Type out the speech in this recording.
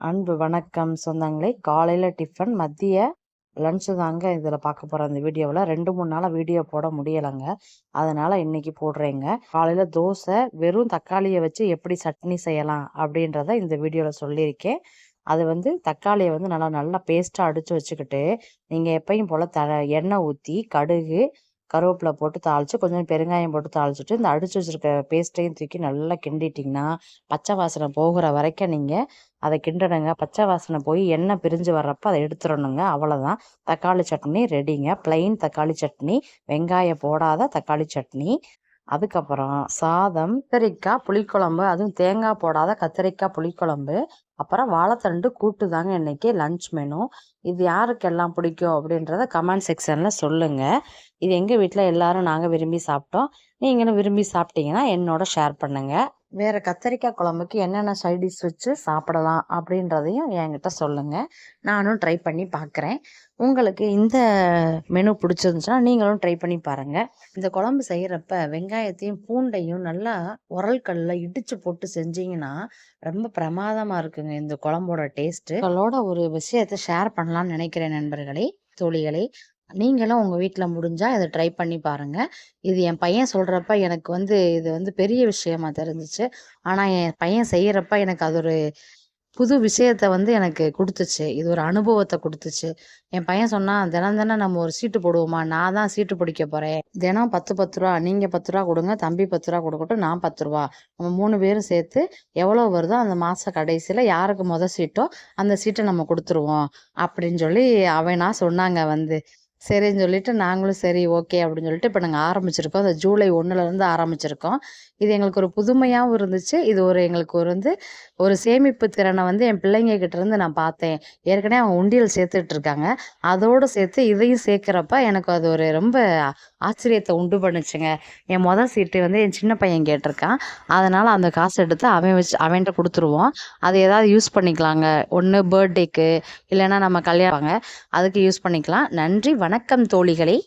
அன்பு வணக்கம் சொந்தங்களே. காலையில் டிஃபன், மதிய லன்ச்சு தாங்க இதில் பார்க்க போகிறோம். இந்த வீடியோவில் 2-3 நாளாக வீடியோ போட முடியலைங்க, அதனால் இன்றைக்கி போடுறேங்க. காலையில் தோசை, வெறும் தக்காளியை வச்சு எப்படி சட்னி செய்யலாம் அப்படின்றத இந்த வீடியோவில் சொல்லியிருக்கேன். அது தக்காளியை நல்லா நல்லா பேஸ்ட்டாக அடித்து வச்சுக்கிட்டு, நீங்கள் எப்பயும் போல் எண்ணெய் ஊற்றி கடுகு கருவேப்பிலை போட்டு தாளித்து, கொஞ்சம் பெருங்காயம் போட்டு தாளிச்சிட்டு, இந்த அடித்து வச்சுருக்க பேஸ்ட்டையும் தூக்கி நல்லா கிண்டிட்டிங்கன்னா, பச்சை வாசனை போகிற வரைக்கும் நீங்கள் அதை கிண்டணுங்க. பச்சை வாசனை போய் எண்ணெய் பிரிஞ்சு வர்றப்போ அதை எடுத்துடணுங்க. அவ்வளோதான், தக்காளி சட்னி ரெடிங்க. ப்ளைன் தக்காளி சட்னி, வெங்காயம் போடாத தக்காளி சட்னி. அதுக்கப்புறம் சாதம், கத்திரிக்காய் புளிக்குழம்பு, அதுவும் தேங்காய் போடாத கத்திரிக்காய் புளிக்குழம்பு, அப்புறம் வாழைத்தண்டு கூட்டு தாங்க இன்னைக்கு லன்ச் மெனு. இது யாருக்கெல்லாம் பிடிக்கும் அப்படின்றத கமெண்ட் செக்ஷனில் சொல்லுங்கள். இது எங்கள் வீட்டில் எல்லாரும் நாங்கள் விரும்பி சாப்பிட்டோம். நீங்களும் விரும்பி சாப்பிட்டீங்கன்னா என்னோட ஷேர் பண்ணுங்கள். வேறு கத்திரிக்காய் குழம்புக்கு என்னென்ன சைடிஷ் வச்சு சாப்பிடலாம் அப்படின்றதையும் என்கிட்ட சொல்லுங்கள். நானும் ட்ரை பண்ணி பார்க்குறேன். உங்களுக்கு இந்த மெனு பிடிச்சிருந்துச்சுன்னா நீங்களும் ட்ரை பண்ணி பாருங்கள். இந்த குழம்பு செய்கிறப்ப வெங்காயத்தையும் பூண்டையும் நல்லா உரல்கல்லில் இடித்து போட்டு செஞ்சிங்கன்னா ரொம்ப பிரமாதமாக இருக்குங்க இந்த குழம்போட டேஸ்ட்டு. உங்களோட ஒரு விஷயத்தை ஷேர் பண்ணலான்னு நினைக்கிறேன் நண்பர்களே, தோழிகளே. நீங்களும் உங்கள் வீட்டில் முடிஞ்சால் இதை ட்ரை பண்ணி பாருங்கள். இது என் பையன் சொல்கிறப்ப எனக்கு இது பெரிய விஷயமா தெரிஞ்சிச்சு. ஆனால் என் பையன் செய்கிறப்ப எனக்கு அது ஒரு புது விஷயத்த எனக்கு கொடுத்துச்சு. இது ஒரு அனுபவத்தை கொடுத்துச்சு. என் பையன் சொன்னான், தினம் தினம் நம்ம ஒரு சீட்டு போடுவோமா, நான் தான் சீட்டு பிடிக்க போகிறேன். தினம் 10 ரூபா, நீங்கள் 10 ரூபா கொடுங்க, தம்பி 10 ரூபா கொடுக்கட்டும், நான் 10 ரூபா, நம்ம 3 பேரும் சேர்த்து எவ்வளோ வருதோ அந்த மாத கடைசியில் யாருக்கு மொதல் சீட்டோ அந்த சீட்டை நம்ம கொடுத்துருவோம் அப்படின்னு சொல்லி அவனா சொன்னாங்க. சரின்னு சொல்லிட்டு நாங்களும் சரி ஓகே அப்படின்னு சொல்லிட்டு இப்போ நாங்கள் ஆரம்பிச்சிருக்கோம். இந்த ஜூலை 1லேருந்து ஆரம்பிச்சிருக்கோம். இது எங்களுக்கு ஒரு புதுமையாகவும் இருந்துச்சு. இது எங்களுக்கு ஒரு சேமிப்பு திறனை என் பிள்ளைங்க கிட்டேருந்து நான் பார்த்தேன். ஏற்கனவே அவங்க உண்டியல் சேர்த்துட்டு இருக்காங்க. அதோடு சேர்த்து இதையும் சேர்க்குறப்ப எனக்கு அது ஒரு ரொம்ப ஆச்சரியத்தை உண்டு பண்ணுச்சுங்க. என் மொதல் சீட்டு என் சின்ன பையன் கேட்டிருக்கான். அதனால் அந்த காசை எடுத்து அவன்கிட்ட கொடுத்துருவோம். அதை ஏதாவது யூஸ் பண்ணிக்கலாங்க. ஒன்று பர்த்டேக்கு, இல்லைன்னா நம்ம கல்யாணம் அதுக்கு யூஸ் பண்ணிக்கலாம். நன்றி, வணக்கம் தோழிகளே.